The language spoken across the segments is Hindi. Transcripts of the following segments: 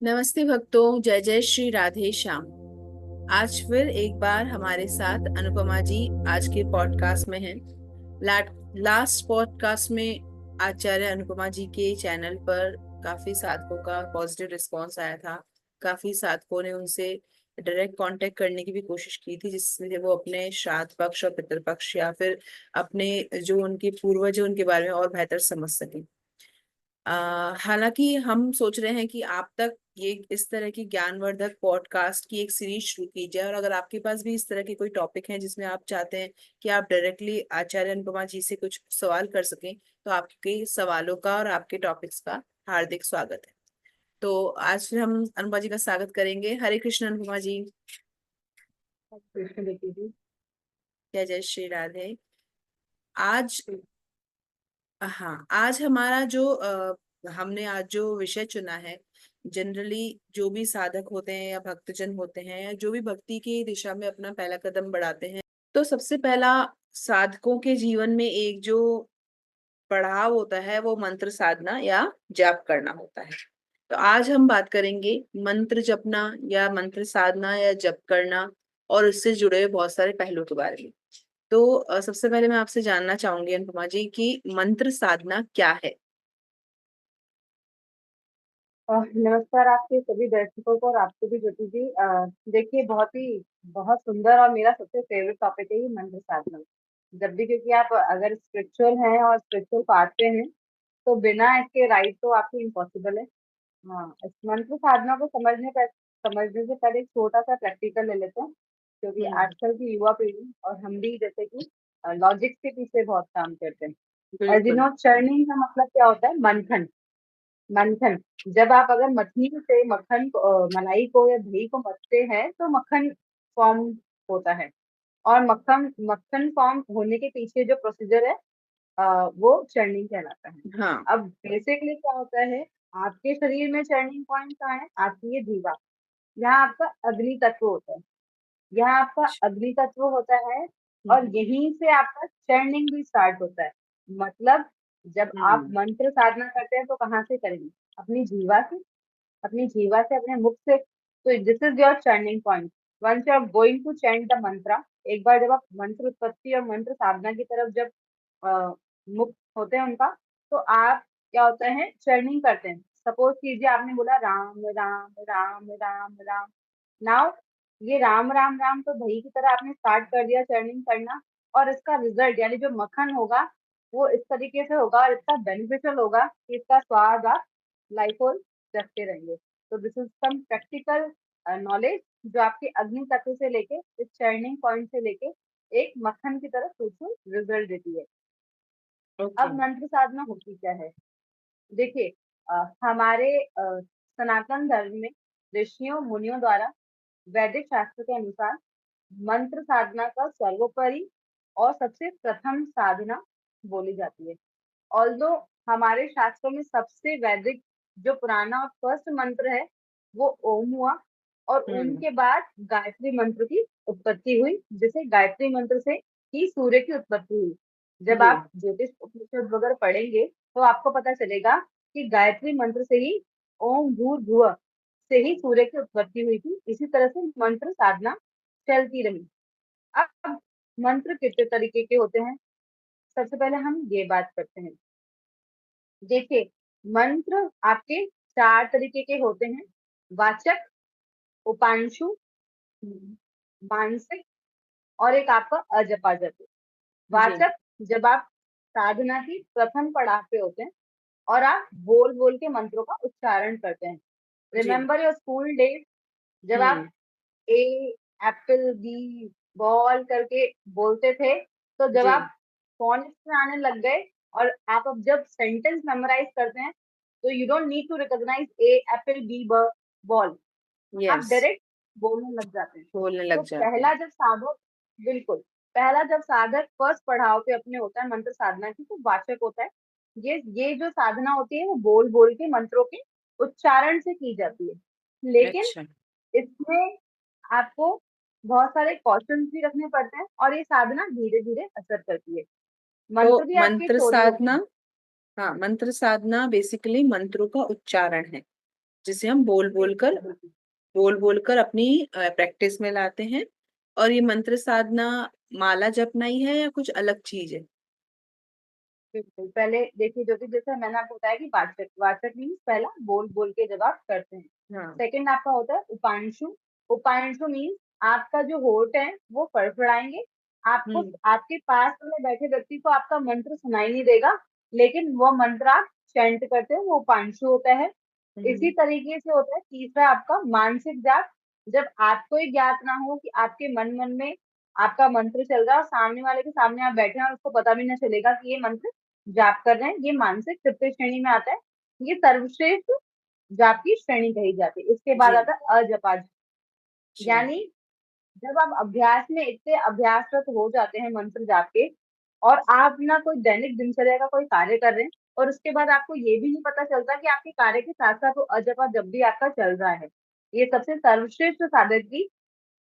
नमस्ते भक्तों, जय जय श्री राधे श्याम। आज फिर एक बार हमारे साथ अनुपमा जी आज के पॉडकास्ट में हैं। लास्ट पॉडकास्ट में आचार्य अनुपमा जी के चैनल पर काफी साधकों का पॉजिटिव रिस्पांस आया था। काफी साधकों ने उनसे डायरेक्ट कांटेक्ट करने की भी कोशिश की थी, जिसमें वो अपने श्राद्ध पक्ष और पितृपक्ष या फिर अपने जो उनके पूर्वज हैं उनके बारे में और बेहतर समझ सकें। हालांकि हम सोच रहे हैं कि आप तक ये इस तरह की ज्ञानवर्धक पॉडकास्ट की एक सीरीज शुरू की जाए, और अगर आपके पास भी इस तरह के कोई टॉपिक हैं जिसमें आप चाहते हैं कि आप डायरेक्टली आचार्य अनुपमा जी से कुछ सवाल कर सकें, तो आपके सवालों का और आपके टॉपिक्स का हार्दिक स्वागत है। तो आज फिर हम अनुपमा जी का स्वागत करेंगे। हरे कृष्ण अनुपमा जी। कृष्ण बेटी जी। जय जय श्री राधे। आज हाँ, आज हमारा जो हमने आज जो विषय चुना है, जनरली जो भी साधक होते हैं या भक्तजन होते हैं या जो भी भक्ति की दिशा में अपना पहला कदम बढ़ाते हैं, तो सबसे पहला साधकों के जीवन में एक जो पड़ाव होता है वो मंत्र साधना या जाप करना होता है। तो आज हम बात करेंगे मंत्र जपना या मंत्र साधना या जप करना और इससे जुड़े हुए बहुत सारे पहलुओं के बारे में। तो सबसे पहले मैं आपसे जानना चाहूंगी अनुपमा जी कि मंत्र साधना क्या है। नमस्कार आपके सभी दर्शकों को और आपको भी ज्योति जी। देखिए, बहुत सुंदर और मेरा सबसे फेवरेट टॉपिक है ये मंत्र साधना। जब भी, क्योंकि आप अगर स्पिरिचुअल हैं और स्पिरिचुअल पाथ पे हैं, तो बिना इसके राइट तो आपको इम्पॉसिबल है। हाँ, इस मंत्र साधना को समझने से पहले एक छोटा सा प्रैक्टिकल ले लेते हैं, क्योंकि हम्म। आजकल की युवा पीढ़ी और हम भी जैसे कि लॉजिक के पीछे बहुत काम करते हैं। और बिल्कुल। जिन्हों चर्निंग का मतलब क्या होता है? मंथन। मंथन। जब आप अगर मथनी से मलाई को या दही को मथते हैं तो मक्खन फॉर्म होता है। और मक्खन मक्खन फॉर्म होने के पीछे जो प्रोसीजर है, वो चर्निंग कहलाता है। हाँ। अब बेसिकली क्या होता है? आपके शरीर में चर्निंग पॉइंट कहाँ है? आपकी ये जीवा। यहाँ आपका अग्नि तत्व होता है। यहाँ आपका अग्नि तत्व होता है। और हम्म। यहीं से आपका चर्निंग भी स्टार्ट होता है। मतलब, जब आप हम्म। मंत्र साधना करते हैं तो कहाँ से करेंगे? अपनी जीवा से। अपनी जीवा से, अपने मुख से। तो this is your churning point. Once you are going to chant the mantra, एक बार जब आप मंत्र उत्पत्ति और मंत्र साधना की तरफ जब अ, मुख होते हैं उनका, तो आप क्या होता है, चर्निंग करते हैं। सपोज कीजिए आपने बोला राम राम राम राम राम। नाउ ये राम राम राम तो दही की तरह आपने स्टार्ट कर दिया चर्निंग करना। और इसका रिजल्ट यानी जो मक्खन होगा, वो इस तरीके से होगा और इतना बेनिफिशियल होगा कि इसका स्वाद आप लाइफ होल रखते रहेंगे। तो this is some practical knowledge जो आपके अग्नि तत्व से लेके इस चर्निंग पॉइंट से लेके एक मक्खन की तरह फ्रूटफुल रिजल्ट देती है। ओके। अब मंत्र साधना होती क्या है? देखिए, हमारे सनातन धर्म में ऋषियों मुनियों द्वारा वैदिक शास्त्र के अनुसार मंत्र साधना का सर्वोपरि और सबसे प्रथम साधना बोली जाती है। ऑल्दो हमारे शास्त्रों में सबसे वैदिक जो पुराना और फर्स्ट मंत्र है, वो ओम हुआ। और ओम हम्म। के बाद गायत्री मंत्र की उत्पत्ति हुई, जिसे गायत्री मंत्र से ही सूर्य की उत्पत्ति हुई। जब जी। आप ज्योतिष उपनिषद वगैरह पढ़ेंगे तो आपको पता चलेगा कि गायत्री मंत्र से ही ओम भूर्भुव से ही सूर्य की उत्पत्ति हुई थी। इसी तरह से मंत्र साधना चलती रही। अब मंत्र कितने तरीके के होते हैं? सबसे पहले हम ये बात करते हैं। देखिए, मंत्र आपके चार तरीके के होते हैं। वाचक, उपांशु, मानसिक और एक आपका अजपा जप। जी। वाचक, जब आप साधना की प्रथम पड़ाव पे होते हैं और आप बोल बोल के मंत्रों का उच्चारण करते हैं। जी। रिमेम्बर योर स्कूल डेज, जब आप हम्म। ए, एप्पल, बी, बॉल करके बोलते थे, तो जब जी। आप फोनिक्स में आने लग गए और आप अब जब सेंटेंस मेमोराइज करते हैं, तो you don't need to recognise A, apple, B, ball. आप यस। डायरेक्ट बोलने लग जाते हैं। बोलने तो लग जाते हैं। पहला जब साधक बिल्कुल पहला जब साधक फर्स्ट पड़ाव पे अपने होता है मंत्र साधना की, तो वाचक होता है। ये जो साधना होती है वो बोल बोल के मंत्रों के उच्चारण से की जाती है। लेकिन अच्छा। इसमें आपको बहुत सारे कॉशंस भी रखने पड़ते हैं और ये साधना धीरे धीरे असर करती है। तो मंत्र भी आपके मंत्र चोरी होते साधना, हैं। हाँ, मंत्र साधना बेसिकली मंत्रों का उच्चारण है। जिसे हम बिल्कुल बिल्कुल बोल बोल कर अपनी प्रैक्टिस में लाते हैं। और ये मंत्र साधना माला जपना ही है या कुछ अलग चीज है? बिल्कुल। पहले देखिए ज्योति, जैसे मैंने आपको बताया कि वाचक, वाचक मीन्स पहला बोल बोल के जब आप करते हैं। हाँ। सेकंड आपका होता है उपांशु। उपांशु मीन्स आपका जो होठ है वो फड़फड़ाएंगे। आपको, हम्म। आपके पास वाले बैठे व्यक्ति को आपका मंत्र सुनाई नहीं देगा, लेकिन वो मंत्र आप चैंट करते हो, वो उपांशु होता है। इसी हम्म। तरीके से होता है तीसरा आपका मानसिक जाप। जब आपको ही ज्ञात ना हो कि आपके मन मन में आपका मंत्र चल रहा है और सामने वाले के सामने आप बैठे हैं और उसको पता भी ना चलेगा कि ये मंत्र जाप कर रहे हैं, ये मानसिक तृतीय श्रेणी में आता है। ये सर्वश्रेष्ठ जाप की श्रेणी कही जाती है। इसके बाद जी। आता है अजपा जाप। जी। यानी जब आप अभ्यास में इतने अभ्यासरत हो जाते हैं मंत्र जाप के, और आप ना कोई दैनिक दिनचर्या का कोई कार्य कर रहे हैं, और उसके बाद आपको ये भी नहीं पता चलता कि आपके कार्य के साथ साथ वो अजपा जब भी आपका चल रहा है, ये सबसे सर्वश्रेष्ठ साधक की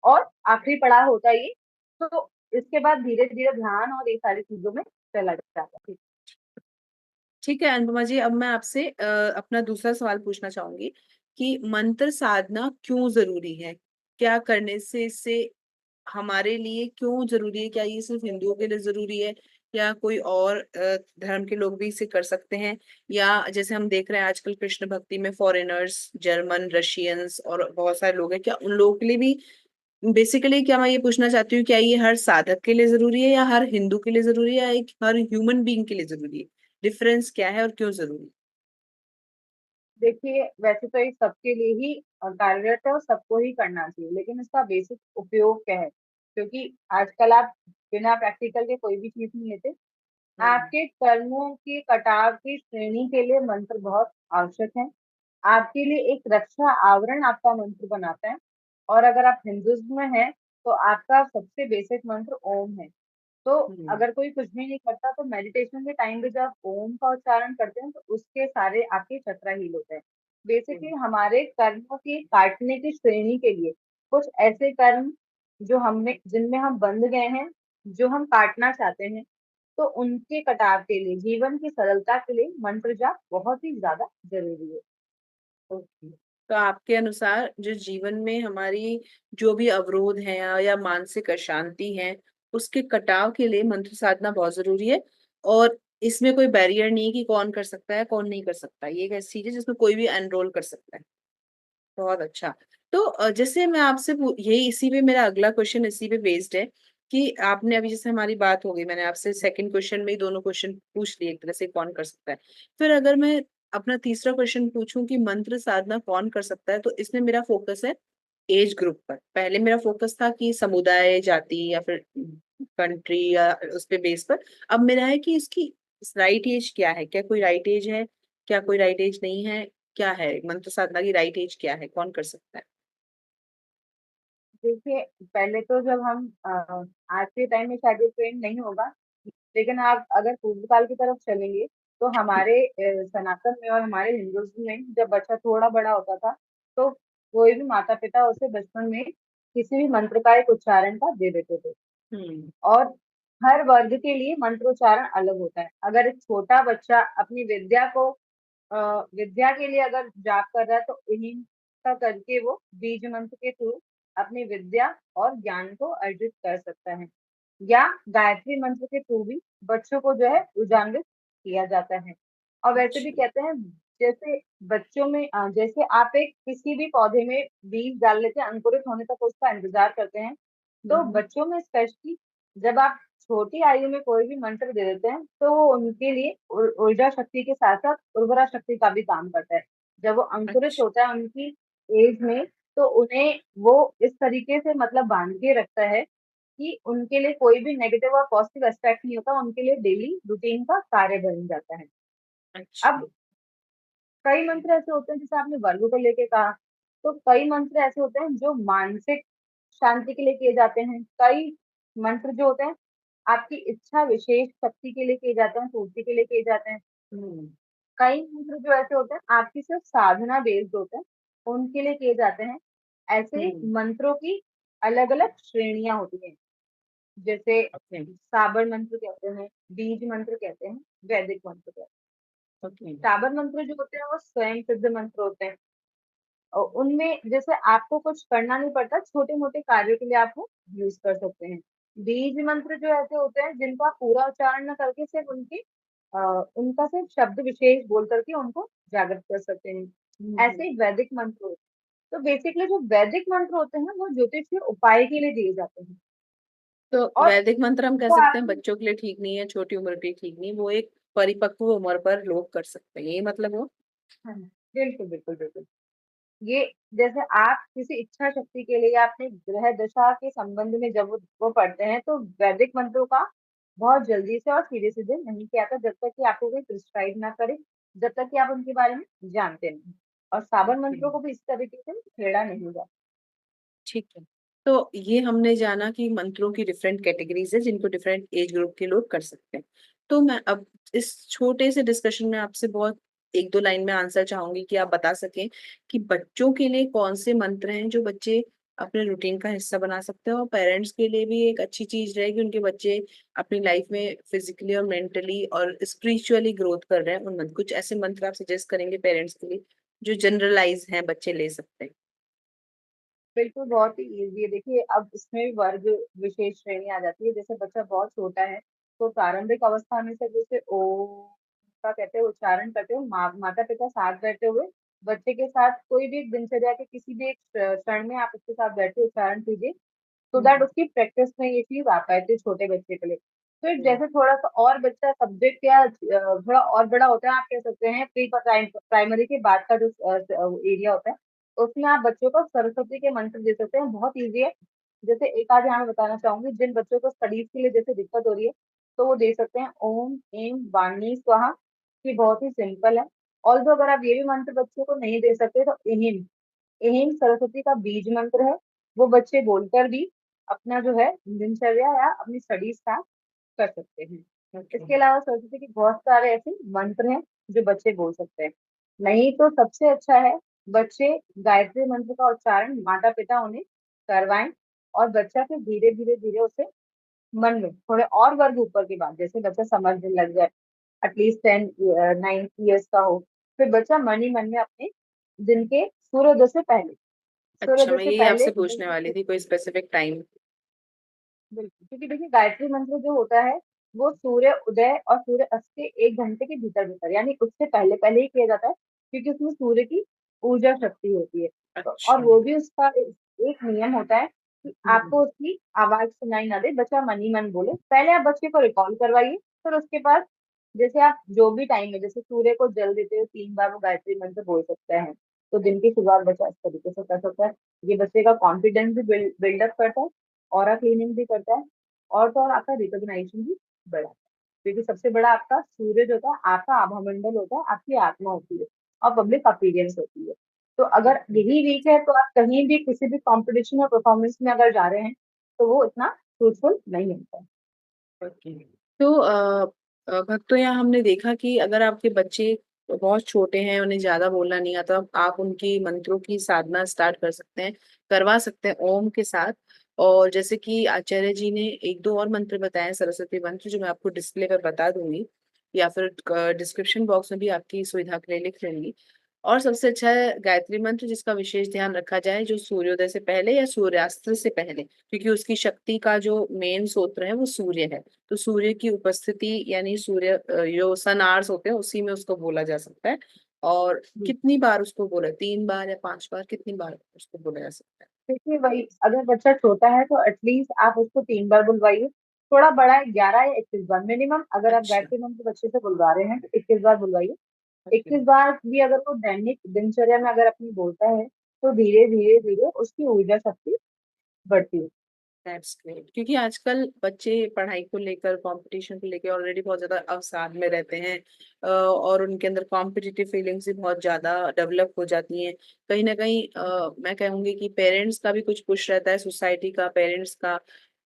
और आखिरी पड़ाव होता है ये। तो इसके बाद धीरे धीरे ध्यान और ये सारी चीजों में चला जाता है। ठीक है अनुपमा जी, अब मैं आपसे अपना दूसरा सवाल पूछना चाहूंगी कि मंत्र साधना क्यों जरूरी है? क्या करने से इससे हमारे लिए क्यों जरूरी है? क्या ये सिर्फ हिंदुओं के लिए जरूरी है या कोई और धर्म के लोग भी इसे कर सकते हैं? या जैसे हम देख रहे हैं आजकल कृष्ण भक्ति में फॉरेनर्स, जर्मन, रशियंस और बहुत सारे लोग हैं, क्या उन लोगों के लिए भी? बेसिकली क्या मैं ये पूछना चाहती हूँ, क्या ये हर साधक के लिए जरूरी है या हर हिंदू के लिए जरूरी है या एक हर ह्यूमन बीइंग के लिए जरूरी है? डिफरेंस क्या है और क्यों जरूरी? देखिए वैसे तो ये सबके लिए ही कार्यरत है और सबको ही करना चाहिए, लेकिन इसका बेसिक उपयोग क्या है? क्योंकि आजकल आप बिना प्रैक्टिकल के कोई भी चीज नहीं लेते। हम्म। आपके कर्मों के कटाव की श्रेणी के लिए मंत्र बहुत आवश्यक है। आपके लिए एक रक्षा आवरण आपका मंत्र बनाता है। और अगर आप हिंदुइज्म में हैं, तो आपका सबसे बेसिक मंत्र ओम है। तो हम्म। अगर कोई कुछ भी नहीं करता, तो मेडिटेशन के टाइम पे जब आप ओम का उच्चारण करते हैं, तो उसके सारे आपके चक्र हील होते हैं। बेसिकली हम्म। हमारे कर्मों की काटने की श्रेणी के लिए कुछ ऐसे कर्म जो हमें, जिनमें हम बंध गए हैं, जो हम काटना चाहते हैं, तो उनके कटाव के लिए, जीवन की सरलता के लिए मंत्र जाप बहुत ही ज्यादा जरूरी है। ओके। तो आपके अनुसार जो जीवन में हमारी जो भी अवरोध है या मानसिक अशांति है, उसके कटाव के लिए मंत्र साधना बहुत जरूरी है। और इसमें कोई बैरियर नहीं है कि कौन कर सकता है कौन नहीं कर सकता, ये एक ऐसी चीज है जिसमें कोई भी एनरोल कर सकता है। बहुत अच्छा। तो जैसे मैं आपसे यही इसी पे मेरा अगला क्वेश्चन इसी पे बेस्ड है कि आपने अभी जैसे हमारी बात हो गई, मैंने आपसे सेकंड क्वेश्चन में ही दोनों क्वेश्चन पूछ लिए एक तरह से, कौन कर सकता है। फिर अगर मैं अपना तीसरा क्वेश्चन पूछूं कि मंत्र साधना कौन कर सकता है, तो इसमें मेरा फोकस है एज ग्रुप पर। पहले मेरा फोकस था कि समुदाय, जाति या फिर कंट्री या उस पे बेस पर। अब मेरा है कि इसकी राइट एज क्या है? क्या कोई राइट एज है? क्या कोई राइट एज नहीं है? क्या है मंत्र साधना की राइट एज? क्या है, कौन कर सकता है? देखिए पहले तो जब हम आज के टाइम में शायद ये ट्रेंड नहीं होगा, लेकिन आप अगर पूर्व काल की तरफ चलेंगे, तो हमारे सनातन में और हमारे हिंदुइज्म में जब बच्चा थोड़ा बड़ा होता था, तो कोई भी माता पिता उसे बचपन में किसी भी मंत्र का एक उच्चारण का दे देते थे। हम्म। और हर वर्ग के लिए मंत्रोच्चारण अलग होता है। अगर एक छोटा बच्चा अपनी विद्या को, विद्या के लिए अगर जाप कर रहा है, तो इन्हीं का करके वो बीज मंत्र के थ्रू अपनी विद्या और ज्ञान को अर्जित कर सकता है। या गायत्री मंत्र के थ्रू भी बच्चों को जो है उजागरित किया जाता है। और वैसे भी अच्छा। कहते हैं, जैसे बच्चों में जैसे आप एक किसी भी पौधे में बीज डाल लेते हैं, अंकुरित होने तक उसका इंतजार करते हैं, तो हम्म। बच्चों में स्पेशली जब आप छोटी आयु में कोई भी मंत्र दे देते हैं, तो वो उनके लिए ऊर्जा शक्ति के साथ साथ उर्वरा शक्ति का भी काम करता है। जब वो अंकुरित अच्छा। होता है उनकी एज में, तो उन्हें वो इस तरीके से मतलब बांध के रखता है कि उनके लिए कोई भी नेगेटिव और पॉजिटिव एस्पेक्ट नहीं होता, उनके लिए डेली रूटीन का कार्य बन जाता है। अच्छा। अब कई मंत्र ऐसे होते हैं, जैसे आपने वर्ग को लेके कहा, तो कई मंत्र ऐसे होते हैं जो मानसिक शांति के लिए किए जाते हैं। कई मंत्र जो होते हैं आपकी इच्छा विशेष शक्ति के लिए किए जाते हैं, पूर्ति के लिए किए जाते हैं। हम्म। कई मंत्र जो ऐसे होते हैं आपकी सिर्फ साधना बेस्ड होते हैं, उनके लिए किए जाते हैं। ऐसे हम्म। मंत्रों की अलग अलग श्रेणियां होती हैं। जैसे ओके। साबर मंत्र कहते हैं, बीज मंत्र कहते हैं, वैदिक मंत्र कहते हैं। ओके। साबर मंत्र जो होते हैं वो स्वयं सिद्ध मंत्र होते हैं। उनमें जैसे आपको कुछ करना नहीं पड़ता, छोटे मोटे कार्यों के लिए आप वो यूज कर सकते हैं। बीज मंत्र जो ऐसे होते हैं जिनको आप पूरा उच्चारण न करके सिर्फ अ, उनका सिर्फ शब्द विशेष बोल करके उनको जागृत कर सकते हैं। हम्म। ऐसे ही वैदिक मंत्र होते हैं। तो बेसिकली जो वैदिक मंत्र होते हैं वो ज्योतिषीय उपाय के लिए दिए जाते हैं। तो और वैदिक मंत्र हम कह वो सकते हैं आपकी बच्चों के लिए ठीक नहीं है, छोटी उम्र के लिए ठीक नहीं, वो एक परिपक्व उम्र पर लोग कर सकते हैं, यही मतलब हो। हाँ, बिल्कुल बिल्कुल बिल्कुल। ये जैसे आप किसी इच्छा शक्ति के लिए या अपने ग्रह दशा के संबंध में जब वो पढ़ते हैं तो वैदिक मंत्रों का बहुत जल्दी से और सीधे सीधे नहीं किया था, जब तक कि आपको कोई प्रिस्क्राइब ना करे, जब तक कि आप उनके बारे में जानते नहीं। और साबर ओके। मंत्रों को भी इस तरीके से छेड़ा नहीं जाता। ठीक है। तो ये हमने जाना कि मंत्रों की डिफरेंट कैटेगरीज है जिनको डिफरेंट एज ग्रुप के लोग कर सकते हैं। तो मैं अब इस छोटे से डिस्कशन में आपसे बहुत एक दो लाइन में आंसर चाहूंगी कि आप बता सकें कि बच्चों के लिए कौन से मंत्र हैं जो बच्चे अपने रूटीन का हिस्सा बना सकते हैं, और पेरेंट्स के लिए भी एक अच्छी चीज रहेगी उनके बच्चे अपनी लाइफ में फिजिकली और मेंटली और स्पिरिचुअली ग्रोथ कर रहे हैं। उन मंत्र, कुछ ऐसे मंत्र आप सजेस्ट करेंगे पेरेंट्स के लिए जो जनरलाइज हैं, बच्चे ले सकते हैं। बिल्कुल, बहुत ही ईज़ी है। देखिए, अब इसमें भी वर्ग विशेष श्रेणी आ जाती है। जैसे बच्चा बहुत छोटा है, तो प्रारंभिक अवस्था में से जैसे ओम का कहते हैं उच्चारण करते हुए माता-पिता साथ बैठे हुए बच्चे के साथ कोई भी एक दिनचर्या के किसी भी एक क्षण में आप उसके साथ बैठे उच्चारण कीजिए, सो दैट हम्म। उसकी प्रैक्टिस में ये चीज़ आ पाए थे छोटे बच्चे के लिए। फिर हम्म। जैसे थोड़ा-सा और बच्चा सब्जेक्ट या थोड़ा और बड़ा होता है, आप कह सकते हैं प्राइमरी के बाद का जो एरिया होता है, उसमें आप बच्चों को सरस्वती के मंत्र दे सकते हैं, बहुत ईज़ी है। जैसे एक आध यहाँ मैं बताना चाहूँगी, जिन बच्चों को स्टडीज़ के लिए जैसे दिक्कत हो रही है, तो वो दे सकते हैं ओम, ऐं, वाणी, स्वाहा। ये बहुत ही सिंपल है। ऑल्दो अगर आप ये भी मंत्र बच्चों को नहीं दे सकते तो ऐहिम, ऐहिम सरस्वती का बीज मंत्र है। वो बच्चे बोलकर भी अपना जो है दिनचर्या या अपनी स्टडीज़ स्टार्ट कर सकते हैं। ओके। इसके अलावा सरस्वती के बहुत सारे ऐसे मंत्र हैं जो बच्चे बोल सकते हैं। नहीं तो सबसे अच्छा है बच्चे गायत्री मंत्र का उच्चारण माता-पिता उन्हें करवाएँ और बच्चा फिर धीरे-धीरे उसे मन में थोड़े और वर्ग ऊपर के बाद जैसे बच्चा समझने लग जाए, एटलीस्ट 9 ईयर्स का हो, फिर बच्चा मन ही मन में अपने दिन के अच्छा, सूर्योदय मैं से यही पहले आपसे दिन पूछने वाली की थी, कोई स्पेसिफिक टाइम। बिल्कुल, क्योंकि देखिए गायत्री मंत्र जो होता है, वो सूर्य उदय और सूर्य अस्त के 1 घंटे के भीतर-भीतर यानी उससे पहले-पहले ही किया जाता है, क्योंकि उसमें सूर्य की ऊर्जा शक्ति होती है। तो और अच्छा। वो भी उसका एक नियम होता है कि हम्म। आपको उसकी आवाज़ सुनाई ना दे, बच्चा मन ही मन बोले। पहले आप बच्चे को रिकॉल करवाइए, फिर उसके बाद जैसे आप जो भी टाइम है, जैसे सूर्य को जल देते हुए 3 बार वो गायत्री मंत्र बोल सकता है, तो दिन की शुरुआत बच्चा इस तरीके से कर सकता है। ये बच्चे का कॉन्फिडेंस भी बिल्डअप करता है, ऑरा क्लीनिंग भी करता है और तो और आपका रिकॉग्निशन भी बढ़ाता है। क्योंकि सबसे बड़ा आपका सूर्य जो होता है, आपका आभा मंडल होता है, आपकी आत्मा होती है और पब्लिक अपीयरेंस होती है। तो अगर ओके। यही वीक है तो आप कहीं भी किसी भी कॉम्पिटिशन या परफॉर्मेंस में अगर जा रहे हैं, तो वो इतना फ्रूटफुल नहीं होता है। ओके। तो भक्तों, यहाँ हमने देखा कि अगर आपके बच्चे बहुत छोटे हैं, उन्हें ज्यादा बोलना नहीं आता, आप उनकी मंत्रों की साधना स्टार्ट कर सकते हैं, करवा सकते हैं ओम के साथ। और जैसे कि आचार्य जी ने एक दो और मंत्र बताए, सरस्वती मंत्र, जो मैं आपको डिस्प्ले पर बता दूंगी या फिर डिस्क्रिप्शन बॉक्स में भी आपकी सुविधा के लिए लिख लूंगी। और सबसे अच्छा है गायत्री मंत्र, जिसका विशेष ध्यान रखा जाए जो सूर्योदय से पहले या सूर्यास्त से पहले, क्योंकि उसकी शक्ति का जो मेन स्रोत है वो सूर्य है। तो सूर्य की उपस्थिति यानी सूर्य जो सन आवर्स होते हैं उसी में उसको बोला जा सकता है। और जी। कितनी बार उसको बोला, 3 बार या 5 बार, कितनी बार उसको बोला जा सकता है? देखिए वही अगर बच्चा छोटा है तो एटलीस्ट आप उसको 3 बार बुलवाइए। थोड़ा बड़ा है 11 या 21 बार मिनिमम, अगर आप अच्छा। गायत्री मंत्र बच्चे से बुलवा रहे हैं तो 21 बार बुलवाइए। ओके। 21 बार भी अगर वो दैनिक दिनचर्या में अगर अपनी बोलता है, तो धीरे-धीरे उसकी ऊर्जा शक्ति बढ़ती है। दैट्स ग्रेट, क्योंकि आजकल बच्चे पढ़ाई को लेकर, कंपटीशन को लेकर ऑलरेडी बहुत ज्यादा अवसाद में रहते हैं, और उनके अंदर कॉम्पिटिटिव फीलिंग्स भी बहुत ज्यादा डेवलप हो जाती हैं। कहीं ना कहीं मैं कहूंगी कि पेरेंट्स का भी कुछ पुश रहता है, सोसाइटी का, पेरेंट्स का,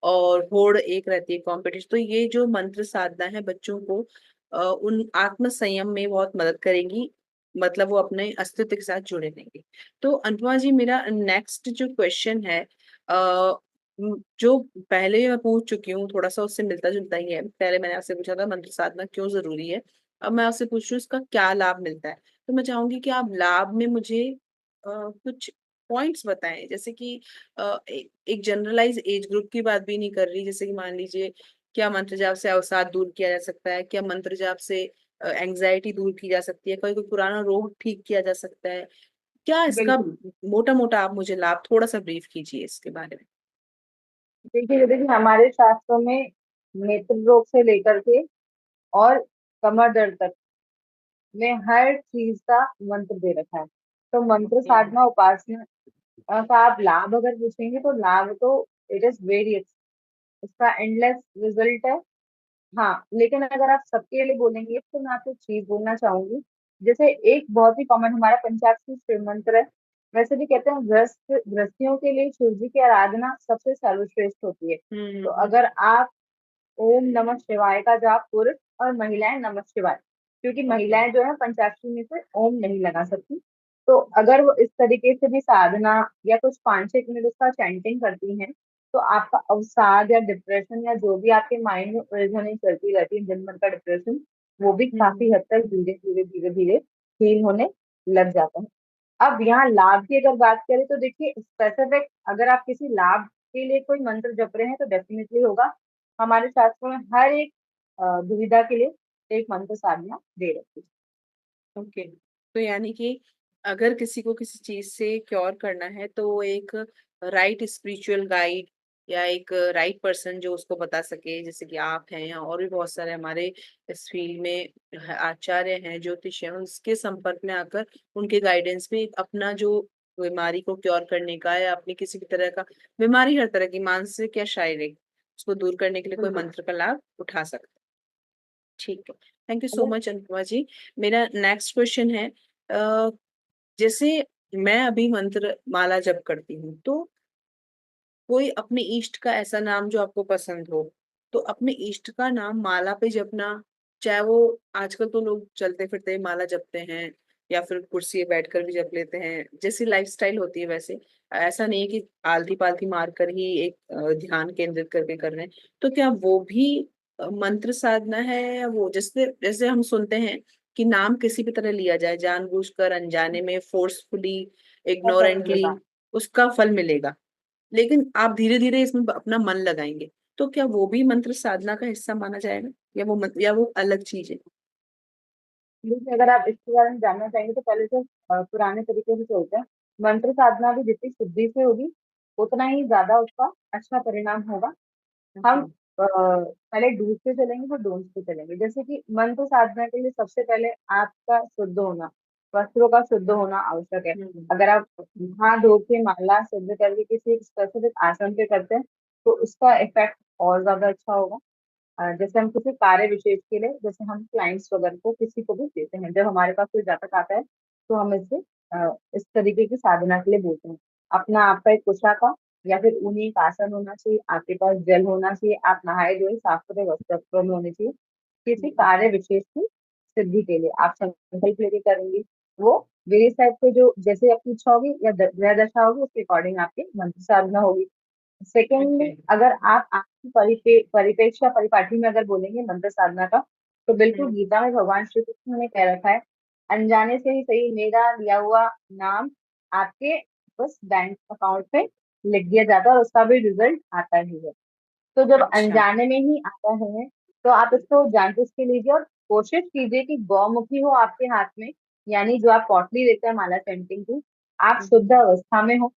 और होड़ एक रहती है कंपटीशन। तो ये जो मंत्र साधना है बच्चों को उन आत्म संयम में बहुत मदद करेगी, मतलब वो अपने अस्तित्व के साथ जुड़े रहेंगे। तो अनुपमा जी, मेरा नेक्स्ट जो क्वेश्चन है, जो पहले मैं पूछ चुकी हूँ, थोड़ा सा उससे मिलता जुलता ही है। पहले मैंने आपसे पूछा था मंत्र साधना क्यों जरूरी है, अब मैं आपसे पूछ रही हूँ इसका क्या लाभ मिलता है। तो मैं चाहूंगी कि आप लाभ में मुझे कुछ पॉइंट्स बताएं, जैसे कि एक जनरलाइज एज ग्रुप की बात भी नहीं कर रही, जैसे कि मान लीजिए क्या मंत्र जाप से अवसाद दूर किया जा सकता है, क्या मंत्र जाप से एंजाइटी दूर की जा सकती है, कोई कोई पुराना रोग ठीक किया जा सकता है, क्या इसका बिल्कुल। मोटा मोटा आप मुझे लाभ थोड़ा सा ब्रीफ कीजिए इसके बारे में। देखिए देखिए हमारे शास्त्रों में नेत्र रोग से लेकर के और कमर दर्द तक में हर चीज का मंत्र दे रखा है। तो मंत्र ओके। साधना उपासना का आप लाभ अगर पूछेंगे तो लाभ तो इट इज वेरी, इसका एंडलेस रिजल्ट है। हाँ, लेकिन अगर आप सबके लिए बोलेंगे तो मैं आपको एक चीज बोलना चाहूंगी। जैसे एक बहुत ही कॉमन हमारा पंचाक्षरी शिव मंत्र है। वैसे भी कहते हैं गृहस्थियों के लिए शिव जी की आराधना सबसे सर्वश्रेष्ठ होती है। तो हम्म। अगर आप ओम नमः शिवाय का जाप पुरुष और महिलाएं नमः शिवाय, क्योंकि ओके। महिलाएं जो है पंचाक्षरी में से ओम नहीं लगा सकती। तो अगर वो इस तरीके से भी साधना या कुछ 5-6 मिनट उसका चैंटिंग करती हैं, तो आपका अवसाद या डिप्रेशन या जो भी आपके माइंड में उलझने चलती रहती है दिन भर का डिप्रेशन, वो भी काफी हम्म। हद तक धीरे धीरे धीरे धीरे हील होने लग जाता है। अब यहाँ लाभ की अगर बात करें तो देखिए स्पेसिफिक अगर आप किसी लाभ के लिए कोई मंत्र जप रहे हैं तो डेफिनेटली होगा। हमारे शास्त्रों में हर एक दुविधा के लिए एक मंत्र साधना दे रखी है। ओके, तो यानी कि अगर किसी को किसी चीज से क्योर करना है तो वो एक राइट स्पिरिचुअल गाइड या एक राइट पर्सन जो उसको बता सके, जैसे कि आप हैं या और भी बहुत सारे हमारे इस फील्ड में आचार्य हैं, ज्योतिष हैं, उसके संपर्क में आकर उनके गाइडेंस में अपना जो बीमारी को क्योर करने का या अपनी किसी भी तरह का बीमारी, हर तरह की मानसिक या शारीरिक, उसको दूर करने के लिए कोई बिल्कुल। मंत्र का लाभ उठा सकता है। ठीक है, थैंक यू सो अगर मच अनुपमा जी। मेरा नेक्स्ट क्वेश्चन है, जैसे मैं अभी मंत्र माला जप करती हूँ, तो कोई अपने इष्ट का ऐसा नाम जो आपको पसंद हो, तो अपने इष्ट का नाम माला पे जपना, चाहे वो आजकल तो लोग चलते फिरते माला जपते हैं या फिर कुर्सी पे बैठकर भी जप लेते हैं, जैसी लाइफस्टाइल होती है वैसे, ऐसा नहीं है कि आलती पालती मार कर ही एक ध्यान केंद्रित करके कर रहे हैं, तो क्या वो भी मंत्र साधना है, या वो जैसे जैसे हम सुनते हैं कि नाम किसी भी तरह लिया जाए जानबूझकर अनजाने में फोर्सफुली क्या कर इग्नोरेंटली, मिलेगा। उसका फल मिलेगा, लेकिन आप धीरे धीरे इसमें अपना मन लगाएंगे, तो क्या वो भी मंत्र साधना का हिस्सा माना जाएगा, या वो या वो अलग चीज है? देखिए अगर आप इसके बारे में जानना चाहेंगे तो पहले तो पुराने तरीके से चलते हैं। मंत्र साधना भी जितनी शुद्धि से होगी उतना ही ज्यादा उसका अच्छा परिणाम होगा। हम ओके। पहले डूब पे चलेंगे फिर डोंट पे चलेंगे। जैसे कि मंत्र साधना के लिए सबसे पहले आपका शुद्ध होना, वस्त्रों का शुद्ध होना आवश्यक है। अगर आप ओके। हाथ धो के माला शुद्ध करके किसी स्पेसिफिक आसन पे करते हैं तो उसका इफेक्ट और ज्यादा अच्छा होगा। जैसे हम किसी कार्य विशेष के लिए, जैसे हम क्लाइंट्स वगैरह को किसी को भी देते हैं, जब हमारे पास कोई जातक आता है तो हम इससे इस तरीके की साधना के लिए बोलते हैं। अपना आपका एक कुशा का या फिर ऊनी एक आसन होना चाहिए, आपके पास जल होना चाहिए, आप नहाए धोए साफ सुथरे वस्त्रों में होने चाहिए। किसी कार्य विशेष की सिद्धि के लिए आप संकल्प लेके करेंगे, वो वेरियस टाइप के जो जैसे आपकी इच्छा होगी या ग्रह दशा होगी उसके अकॉर्डिंग आपकी मंत्र साधना होगी। Secondly okay. अगर आप आपकी परिपेक्ष या परिपाटी में अगर बोलेंगे मंत्र साधना का, तो बिल्कुल गीता में भगवान श्री कृष्ण ने कह रखा है, अनजाने से ही सही मेरा लिया हुआ नाम आपके बस बैंक अकाउंट पे लिख दिया जाता है और उसका भी रिजल्ट आता ही है। तो जब अच्छा। अनजाने में ही आता है तो आप इसको जान बूझ के लीजिए और कोशिश कीजिए कि गौमुखी हो आपके हाथ में, यानी जो आप पॉटली देते हैं माला चैंटिंग की, आप शुद्ध अवस्था में हो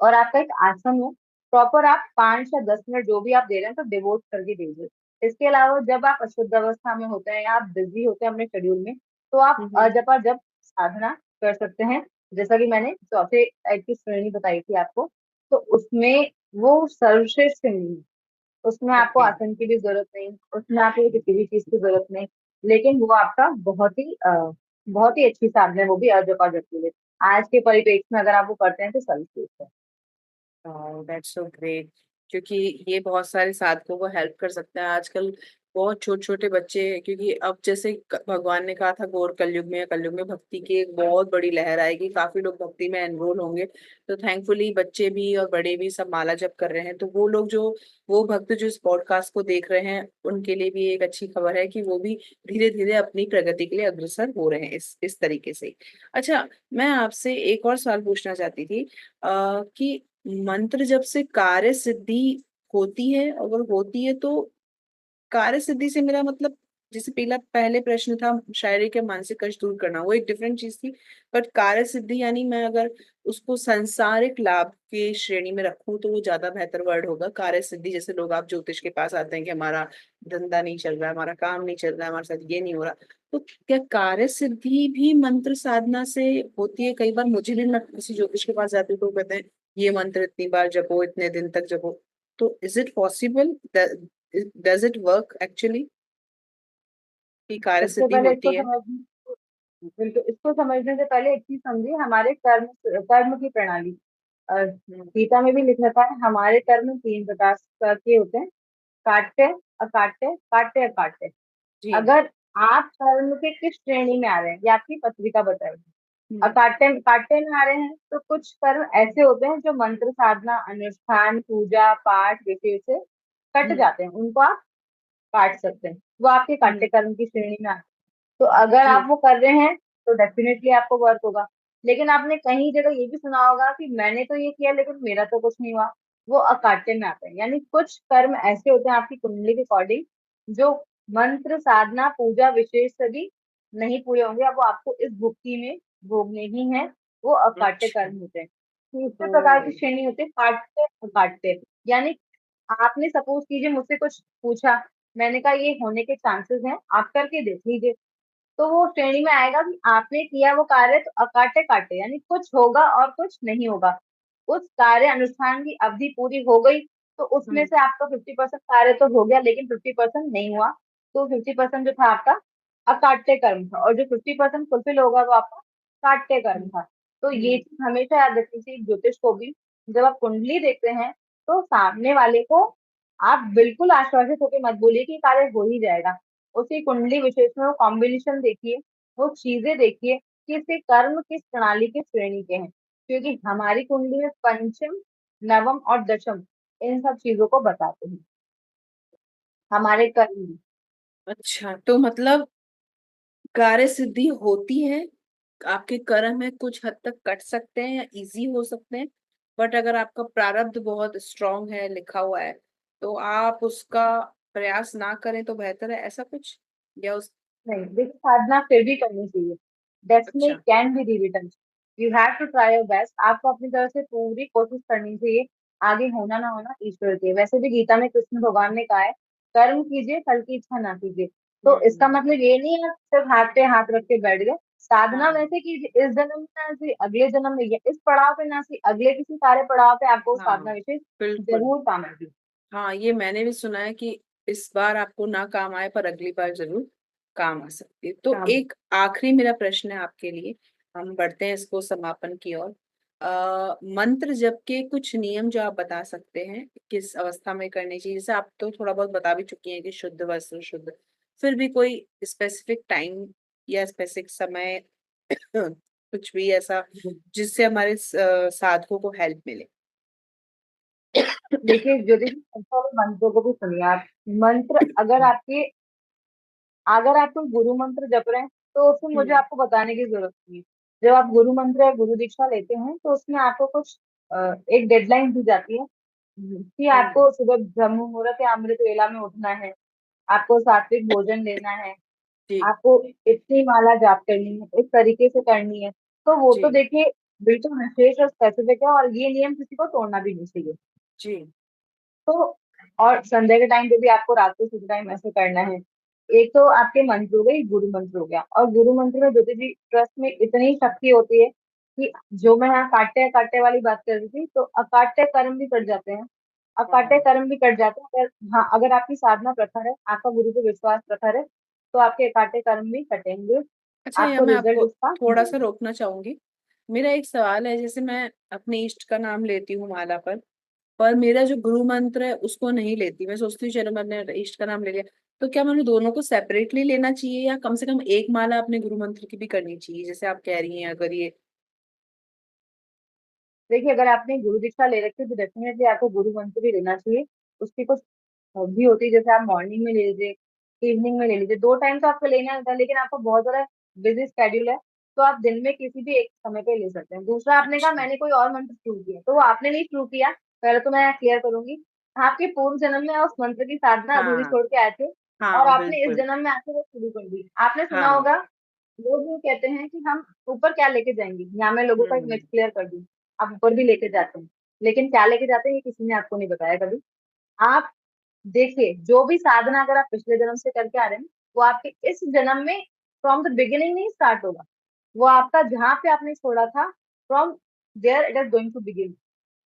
और आपका एक आसन हो। प्रॉपर आप 5 या 10 मिनट जो भी आप दे रहे हैं तो डिवोट करके दीजिए। इसके अलावा जब आप अशुद्ध अवस्था में होते हैं या आप बिजी होते हैं अपने शेड्यूल में, तो आप अजपा जब साधना कर सकते हैं। जैसा कि मैंने चौथे टाइप की श्रेणी बताई थी आपको, तो उसमें वो सर्वश्रेष्ठ श्रेणी है। उसमें आपको ओके। आसन की भी जरूरत नहीं, उसमें आपको किसी भी चीज की जरूरत नहीं, लेकिन वो आपका बहुत ही अच्छी साधना है, वो भी अजपा जप के लिए। आज के परिप्रेक्ष्य में अगर आप वो करते हैं तो सर्वश्रेष्ठ है। दैट्स सो ग्रेट, क्योंकि ये बहुत सारे साधकों को हेल्प कर सकता है आजकल। बहुत छोटे छोटे बच्चे हैं, क्योंकि अब जैसे भगवान ने कहा था घोर कलयुग में या कलयुग में भक्ति की एक बहुत बड़ी लहर आएगी, काफी लोग भक्ति में एनरोल होंगे। तो थैंकफुली बच्चे भी और बड़े भी सब माला जप कर रहे हैं, तो वो लोग जो, वो भक्त जो इस पॉडकास्ट को देख रहे हैं उनके लिए भी एक अच्छी खबर है कि वो भी धीरे धीरे अपनी प्रगति के लिए अग्रसर हो रहे हैं इस तरीके से। अच्छा, मैं आपसे एक और सवाल पूछना चाहती थी कि मंत्र जब से कार्य सिद्धि होती है, अगर होती है तो कार्य सिद्धि से मेरा मतलब, जैसे पहले प्रश्न था शारीरिक या मानसिक कष्ट दूर करना, वो एक डिफरेंट चीज थी। बट कार्य सिद्धि यानी मैं अगर उसको सांसारिक लाभ के श्रेणी में रखूं तो वो ज्यादा बेहतर वर्ड होगा। कार्य सिद्धि जैसे लोग आप ज्योतिष के पास आते हैं कि हमारा धंधा नहीं चल रहा है, हमारा काम नहीं चल रहा है, हमारे साथ ये नहीं हो रहा, तो क्या कार्य सिद्धि भी मंत्र साधना से होती है? कई बार मुझे भी, मैं किसी ज्योतिष के पास जाती हूँ तो वो कहते हैं ये मंत्र इतनी बार जपो, इतने दिन तक जपो। तो is it possible, does it work actually, की कार्य सबसे सिद्धि पहले होती है? बिल्कुल इसको समझने से पहले एक चीज समझिए, हमारे कर्म कर्म की प्रणाली। हम्म, गीता में भी लिखा था हमारे कर्म 3 प्रकार के होते हैं, काट्य, अकाट्य, काट्य, अकाट्य। जी। अगर आप कर्म के किस श्रेणी में आ रहे हैं ये आपकी पत्रिका बताएगी। हम्म। काट्य काट्य में आ रहे हैं तो कुछ कर्म ऐसे होते हैं जो मंत्र साधना, अनुष्ठान, पूजा पाठ विषय से कट हम्म। जाते हैं, उनको आप काट सकते हैं, वो आपके काट्य हम्म। कर्म की श्रेणी में आते हैं। तो अगर जी। आप वो कर रहे हैं तो डेफिनेटली आपको वर्क होगा। लेकिन आपने कहीं जगह ये भी सुना होगा कि मैंने तो ये किया लेकिन मेरा तो कुछ नहीं हुआ, वो अकाट्य में आते हैं। यानी कुछ कर्म ऐसे होते हैं आपकी कुंडली के अकॉर्डिंग जो मंत्र साधना पूजा विशेष से भी नहीं पूरे होंगे, अब वो आपको इस भुक्ति में भोगने ही है, वो अकाट्य अच्छा। कर्म होते हैं। तीसरे प्रकार की ओ। श्रेणी होती है काट्य अकाट्य। यानी आपने सपोज कीजिए मुझसे कुछ पूछा, मैंने कहा ये होने के चांसेस हैं, आप करके देख लीजिए, तो वो श्रेणी में आएगा कि आपने किया वो कार्य तो अकाटे काटे, यानी कुछ होगा और कुछ नहीं होगा। उस कार्य अनुष्ठान की अवधि पूरी हो गई तो उसमें हम्म। से आपका 50% कार्य तो हो गया लेकिन 50% नहीं हुआ, तो 50% जो था आपका अकाट्य कर्म था, और जो 50% फुलफिल होगा वो आपका काट्य कर्म हम्म। था। तो ये हम्म। चीज हमेशा याद रखनी चाहिए ज्योतिष को भी। जब आप कुंडली देखते हैं तो सामने वाले को आप बिल्कुल आश्वासित होकर मत बोलिए कि कार्य हो ही जाएगा। उसी कुंडली विशेष में वो कॉम्बिनेशन देखिए, वो चीजें देखिए कि इसके कर्म किस प्रणाली के श्रेणी के हैं, क्योंकि हमारी कुंडली में पंचम, नवम और दशम इन सब चीजों को बताते हैं हमारे कर्म भी। अच्छा, तो मतलब कार्य सिद्धि होती है, आपके कर्म में कुछ हद तक कट सकते हैं या इजी हो सकते हैं, बट अगर आपका प्रारब्ध बहुत स्ट्रांग है, लिखा हुआ है, तो आप उसका प्रयास ना करें तो बेहतर है, ऐसा कुछ? या उस, नहीं, देखिए साधना फिर भी करनी चाहिए। डेस्टिनी अच्छा। Can be rewritten, you have to try your best, आपको अपनी तरफ से पूरी कोशिश करनी चाहिए। आगे होना ना होना ईश्वर के, वैसे भी गीता में कृष्ण भगवान ने कहा है कर्म कीजिए फल की इच्छा ना कीजिए। तो इसका हम्म। मतलब ये नहीं है आप सिर्फ हाथ पे हाथ रख के बैठ गए। साधना हाँ। वैसे कीजिए, इस जन्म में ना सही अगले जन्म में, या इस पड़ाव पे ना सही अगले किसी कार्य पड़ाव पे आपको हाँ। साधना विशेष बिल्कुल। जरूर काम आएगी। हाँ, ये मैंने भी सुना है कि इस बार आपको ना काम आए पर अगली बार जरूर काम आ सकती है। तो काम एक आखिरी मेरा प्रश्न है आपके लिए, हम बढ़ते हैं इसको समापन की ओर। मंत्र जप के कुछ नियम जो आप बता सकते हैं, किस अवस्था में करनी चाहिए? जैसे आप तो थोड़ा बहुत बता भी चुकी हैं कि शुद्ध वस्त्र, शुद्ध, फिर भी कोई स्पेसिफिक टाइम या स्पेसिफिक समय कुछ भी ऐसा जिससे हमारे साधकों को हेल्प मिले? देखिए ज्योतिष संस्था वाले मंत्रों को भी सुनिए आप। मंत्र अगर आप कोई गुरु मंत्र जप रहे हैं तो उसमें मुझे हम्म। आपको बताने की जरूरत नहीं है। जब आप गुरु मंत्र या गुरु दीक्षा लेते हैं तो उसमें आपको कुछ एक डेडलाइन दी जाती है कि हम्म। आपको सुबह ब्रह्म मुहूर्त या अमृत वेला में उठना है, आपको सात्विक भोजन लेना है, जी। आपको इतनी माला जाप करनी है, इस तरीके से करनी है। तो वो तो जी। देखिए बिल्कुल विशेष और स्पेसिफिक है, और ये नियम किसी को तोड़ना भी नहीं चाहिए। जी। तो और संध्या के टाइम पे भी आपको रात को सोते टाइम ऐसे करना है। एक तो आपके मंत्र हो गए, गुरु मंत्र हो गया, और गुरु मंत्र में ज्योति जी ट्रस्ट में इतनी शक्ति होती है कि जो मैं यहाँ काट्य काट्य वाली बात कर रही थी, तो अकाट्य कर्म भी कट जाते हैं, अकाट्य हाँ। कर्म भी कट जाते हैं। अगर हाँ, अगर आपकी साधना प्रखर है, आपका गुरु पे विश्वास प्रखर है, तो आपके अकाट्य कर्म भी कटेंगे, अच्छा, या आपको मैं रिजल्ट आपको उसका थोड़ा सा मिलेगा। रोकना चाहूंगी। मेरा एक सवाल है, जैसे मैं अपने इष्ट का नाम लेती हूँ माला पर मेरा जो गुरु मंत्र है उसको नहीं लेती, मैं सोचती हूँ चलो मैंने इष्ट का नाम ले लिया, तो क्या मैंने दोनों को सेपरेटली लेना चाहिए, या कम से कम एक माला अपने गुरु मंत्र की भी करनी चाहिए, जैसे आप कह रही हैं अगर ये। देखिए, अगर आपने गुरु दीक्षा ले रखी है तो डेफिनेटली आपको गुरु मंत्र भी लेना चाहिए। उसकी कुछ भी होती है, जैसे आप मॉर्निंग में ले लीजिए, इवनिंग में ले लीजिए, 2 टाइम तो आपको लेना होता है, लेकिन आपको बहुत ज्यादा बिजी स्केड्यूल है, तो आप दिन में किसी भी एक समय पे ले सकते हैं। दूसरा, आपने कहा अच्छा। मैंने कोई और मंत्र शुरू किया, तो वो आपने नहीं शुरू किया। पहले तो मैं क्लियर करूंगी, आपके पूर्व जन्म में उस मंत्र की साधना अधूरी हाँ छोड़ के आए थे, और हाँ आपने इस बिल्कुल। जन्म में आके वो शुरू कर दी। आपने सुना हाँ। होगा, लोग ये कहते हैं कि हम ऊपर क्या लेके जाएंगे, यहाँ मैं लोगों का एक हम्म। मिथ क्लियर कर दूं। आप ऊपर भी लेके जाते हैं, लेकिन क्या लेके जाते हैं ये किसी ने आपको नहीं बताया कभी। आप देखिए, जो भी साधना अगर आप पिछले जन्म से करके आ रहे हैं, वो आपके इस जन्म में फ्रॉम द बिगिनिंग नहीं स्टार्ट होगा। वो आपका जहां पे आपने छोड़ा था, from there it is going to begin.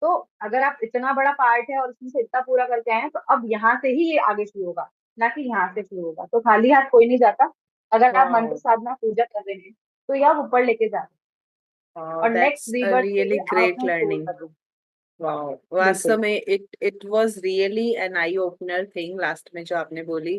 तो अगर आप इतना बड़ा पार्ट है और उसमें से इतना पूरा करके आए हैं, तो अब यहाँ से ही ये आगे शुरू होगा, ना कि यहाँ से शुरू होगा। तो खाली हाथ कोई नहीं जाता। अगर आप मंत्र वाओ। साधना पूजा कर रहे हैं, तो ये आप ऊपर लेके जा रहे हैं, और नेक्स्ट दैट्स अ रीबर्थ के रियली लिए आप ग्रेट अपना सोल लर्निंग। कर रहे हैं। वाओ, वास्तव बिल्कुल। में it was really an eye opener thing last में जो आपने बोली,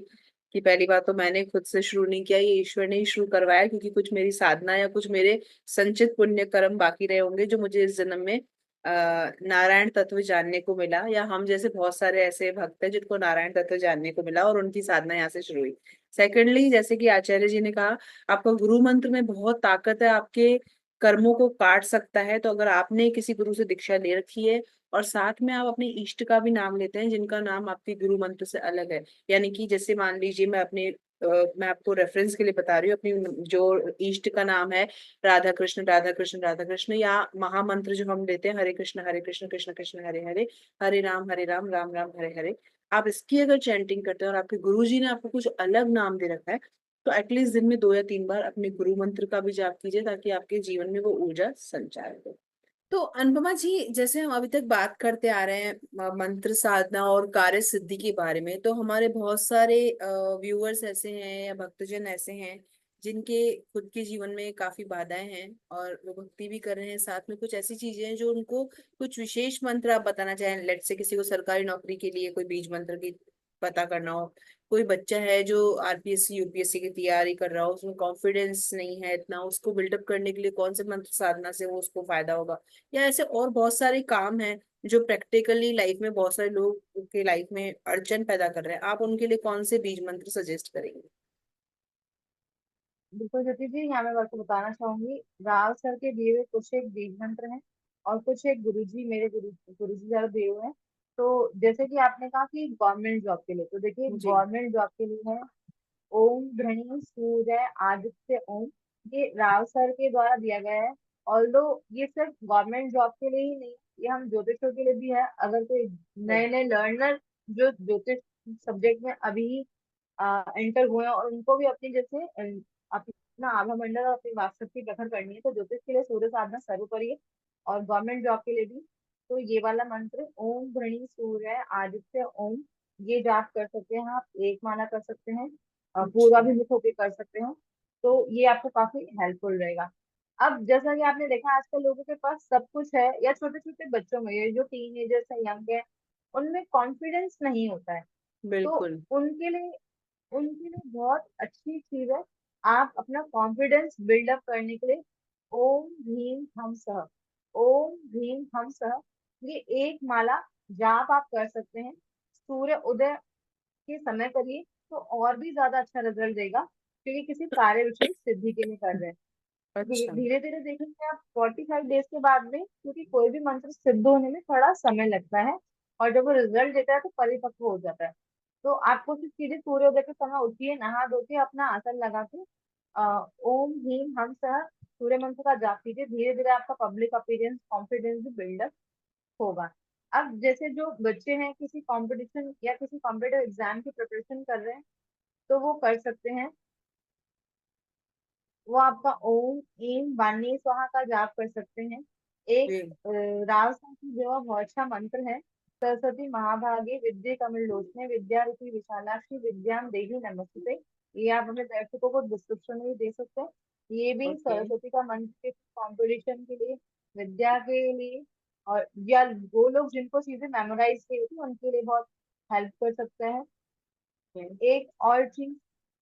कि पहली बात तो मैंने खुद से शुरू नहीं किया, ये ईश्वर ने ही शुरू करवाया, क्योंकि कुछ मेरी साधना या कुछ मेरे संचित पुण्य कर्म बाकी रहे होंगे, जो मुझे इस जन्म में नारायण तत्व जानने को मिला, या हम जैसे बहुत सारे ऐसे भक्त हैं जिनको नारायण तत्व जानने को मिला, और उनकी साधना यहाँ से शुरू हुई। सेकेंडली, जैसे कि आचार्य जी ने कहा, आपका गुरु मंत्र में बहुत ताकत है, आपके कर्मों को काट सकता है। तो अगर आपने किसी गुरु से दीक्षा ले रखी है, और साथ में आप अपने इष्ट का भी नाम लेते हैं जिनका नाम आपके गुरु मंत्र से अलग है, यानी कि जैसे मान लीजिए मैं आपको रेफरेंस के लिए बता रही हूँ, अपनी जो इष्ट का नाम है राधा कृष्ण राधा कृष्ण राधा कृष्ण, या महामंत्र जो हम लेते हैं हरे कृष्ण कृष्ण कृष्ण हरे हरे, हरे राम राम राम हरे हरे, आप इसकी अगर चैंटिंग करते हैं और आपके गुरु जी ने आपको कुछ अलग नाम दे रखा है, तो एटलीस्ट दिन में 2 या 3 बार अपने गुरु मंत्र का भी जाप कीजिए, ताकि आपके जीवन में वो ऊर्जा संचार हो। तो अनुपमा जी, जैसे हम अभी तक बात करते आ रहे हैं मंत्र साधना और कार्य सिद्धि के बारे में, तो हमारे बहुत सारे व्यूअर्स ऐसे हैं या भक्तजन ऐसे हैं जिनके खुद के जीवन में काफी बाधाएं हैं, और वो भक्ति भी कर रहे हैं, साथ में कुछ ऐसी चीजें हैं जो उनको कुछ विशेष मंत्र आप बताना चाहें। लेट से किसी को सरकारी नौकरी के लिए कोई बीज मंत्र की पता करना हो, कोई बच्चा है जो आरपीएससी यूपीएससी की तैयारी कर रहा हो, उसमें कॉन्फिडेंस नहीं है इतना, उसको बिल्डअप करने के लिए कौन से मंत्र साधना से वो उसको फायदा होगा, या ऐसे और बहुत सारे काम हैं जो प्रैक्टिकली लाइफ में बहुत सारे लोग के लाइफ में अड़चन पैदा कर रहे हैं, आप उनके लिए कौन से बीज मंत्र सजेस्ट करेंगे? बिल्कुल ज्योति जी, यहाँ मैं आपको बताना चाहूंगी, राव सर के दिए हुए कुछ एक बीज मंत्र हैं, और कुछ एक गुरुजी, मेरे गुरुजी द्वारा दिए हुए हैं। तो जैसे कि आपने कहा कि गवर्नमेंट जॉब के लिए, तो देखिए जी। गवर्नमेंट जॉब के लिए है ओम धृणी सूर्य आदित्य ओम। ये राव सर के द्वारा दिया गया है। ऑल्दो ये सिर्फ गवर्नमेंट जॉब के लिए ही नहीं, ये हम ज्योतिषों के लिए भी है। अगर कोई नए नए लर्नर जो ज्योतिष सब्जेक्ट में अभी एंटर हुए हैं, और उनको भी अपनी जैसे अपना आभा मंडल और अपनी वास्तु प्रखर करनी है, तो ज्योतिष के लिए सूर्य साधना सर्वोपरि है, और गवर्नमेंट जॉब के लिए भी। तो ये वाला मंत्र ओम धृणी सूर्य आदित्य ओम, ये जाप कर सकते हैं आप, एक माला कर सकते हैं, अच्छा। पूर्वाभिमुख होकर कर सकते हो। तो ये आपको काफी हेल्पफुल रहेगा। अब जैसा कि आपने देखा, आजकल लोगों के पास सब कुछ है, या छोटे छोटे बच्चों में, ये जो टीनेजर्स है, यंग है, उनमें कॉन्फिडेंस नहीं होता है। तो बिल्कुल। उनके लिए उनके लिए बहुत अच्छी चीज है, आप अपना कॉन्फिडेंस बिल्डअप करने के लिए ओम भीम हम सह, ओम भीम हम सह, ये एक माला जाप आप कर सकते हैं। सूर्य उदय के समय करिए, तो और भी ज्यादा अच्छा रिजल्ट देगा, क्योंकि किसी कार्य विशेष सिद्धि के लिए कर रहे हैं। अच्छा। धीरे धीरे देखेंगे आप 45 डेज के बाद में, क्योंकि कोई भी मंत्र सिद्ध होने में थोड़ा समय लगता है, और जब वो रिजल्ट देता है तो परिपक्व हो जाता है। तो आप कोशिश कीजिए, सूर्योदय के समय उठिए, नहा धो के अपना आसन लगा के ओम ह्रीम हम सह सूर्य मंत्र का जाप कीजिए। धीरे धीरे आपका पब्लिक अपीयरेंस कॉन्फिडेंस भी बिल्डअप होगा। अब जैसे जो बच्चे हैं, किसी कंपटीशन या किसी कॉम्पिटेटिव एग्जाम की प्रिपरेशन कर रहे हैं, तो वो कर सकते हैं, वो आपका ओम एम वाणी स्वाहा का जाप कर सकते हैं। एक जी। राव की जो बहुत अच्छा मंत्र है, सरस्वती महाभागे विद्या कमलोचने विद्या रूपी विशालाक्षी विद्याम देवी नमस्ते। ये आप अपने दर्शकों को डिस्क्रिप्शन में भी दे सकते हैं। ये भी ओके। सरस्वती का मंत्र कंपटीशन के लिए, विद्या के लिए, और या वो लोग जिनको चीजें मेमोराइज की होती है उनके लिए बहुत हेल्प कर सकता है। एक और चीज,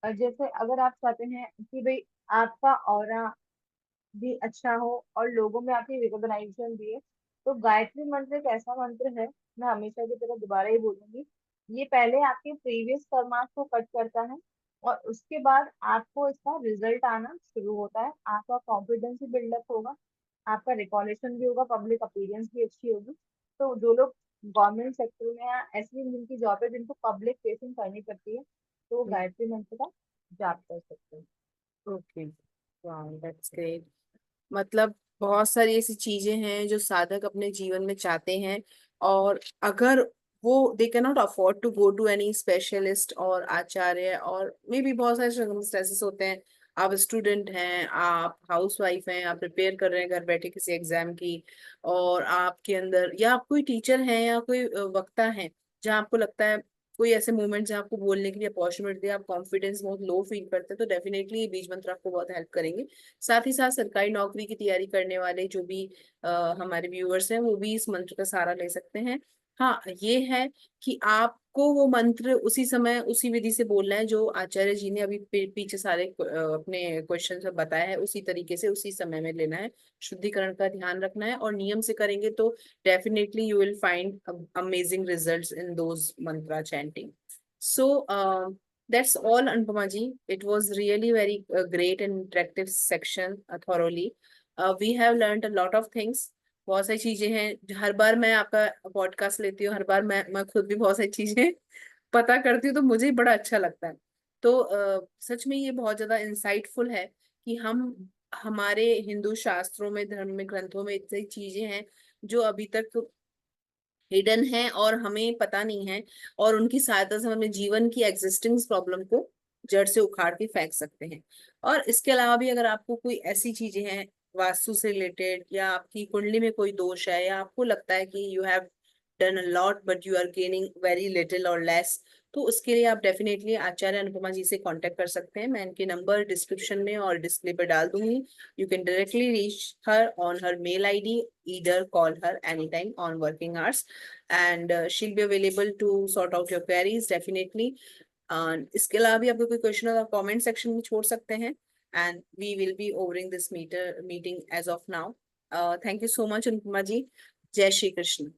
जैसे अगर आप चाहते हैं कि भाई आपका ऑरा भी अच्छा हो और लोगों में आपकी रिकॉग्नाइजेशन भी है, तो गायत्री मंत्र एक ऐसा मंत्र है, मैं हमेशा की तरह दोबारा ही बोलूंगी, ये पहले आपके प्रीवियस कर्मास को कट करता है और उसके बाद आपको इसका रिजल्ट आना शुरू होता है, आपका कॉन्फिडेंस भी बिल्डअप होगा, आपका रिकॉलेशन भी होगा, पब्लिक अपीयरेंस भी अच्छी होगी। तो जो लोग गवर्नमेंट सेक्टर में या ऐसी जिनकी जॉब है जिनको पब्लिक फेसिंग करनी पड़ती है, तो वो गायत्री मंत्र का जाप कर सकते हैं। ओके, वाह दैट्स ग्रेट। मतलब बहुत सारी ऐसी चीजें हैं जो साधक अपने जीवन में चाहते हैं, और अगर वो they can not afford to go to any specialist और आचार्य, और मे भी बहुत सारे सर्कमस्टेंसेस होते हैं, आप स्टूडेंट हैं, आप हाउस वाइफ हैं, आप प्रिपेयर कर रहे हैं घर बैठे किसी एग्जाम की, और आपके अंदर, या आप कोई टीचर हैं या कोई वक्ता है, जहाँ आपको लगता है कोई ऐसे मोमेंट जहाँ आपको बोलने के लिए अपॉर्चुनिटी, आप कॉन्फिडेंस बहुत लो फील करते हैं, तो डेफिनेटली ये बीज मंत्र आपको बहुत हेल्प करेंगे। साथ ही साथ सरकारी नौकरी की तैयारी करने वाले जो भी हमारे व्यूअर्स हैं, वो भी इस मंत्र का सहारा ले सकते हैं। हाँ, ये है कि आपको वो मंत्र उसी समय उसी विधि से बोलना है जो आचार्य जी ने अभी पीछे सारे अपने क्वेश्चन में बताया है, उसी तरीके से उसी समय में लेना है। शुद्धिकरण का ध्यान रखना है, और नियम से करेंगे तो definitely you will find amazing results in those Mantra chanting. So that's all, Anupama ji. It was really very great and interactive section, thoroughly. We have learned a lot of things. बहुत सारी चीजें हैं, हर बार मैं आपका पॉडकास्ट लेती हूँ, हर बार मैं खुद भी बहुत सारी चीजें पता करती हूँ, तो मुझे बड़ा अच्छा लगता है। तो सच में ये बहुत ज्यादा इंसाइटफुल है कि हम हमारे हिंदू शास्त्रों में, धर्म में, ग्रंथों में इतनी चीजें हैं जो अभी तक हिडन है और हमें पता नहीं है, और उनकी सहायता से हम अपने जीवन की एग्जिस्टिंग प्रॉब्लम को जड़ से उखाड़ के फेंक सकते हैं। और इसके अलावा भी अगर आपको कोई ऐसी चीजें हैं वास्तु से रिलेटेड, या आपकी कुंडली में कोई दोष है, या आपको लगता है कि you have done a lot but you are gaining very little और लेस, तो उसके लिए आप डेफिनेटली आचार्य अनुपमा जी से कांटेक्ट कर सकते हैं। मैं इनके नंबर डिस्क्रिप्शन में और डिस्प्ले पर डाल दूंगी। You can directly reach her on her mail ID, either call her anytime on working hours, and she'll be available to sort out your queries definitely. इसके अलावा भी आपको कोई क्वेश्चन हो, आप कमेंट सेक्शन में छोड़ सकते हैं, and we will be overing this meeting as of now. Thank you so much Anupama ji. जय श्री कृष्ण।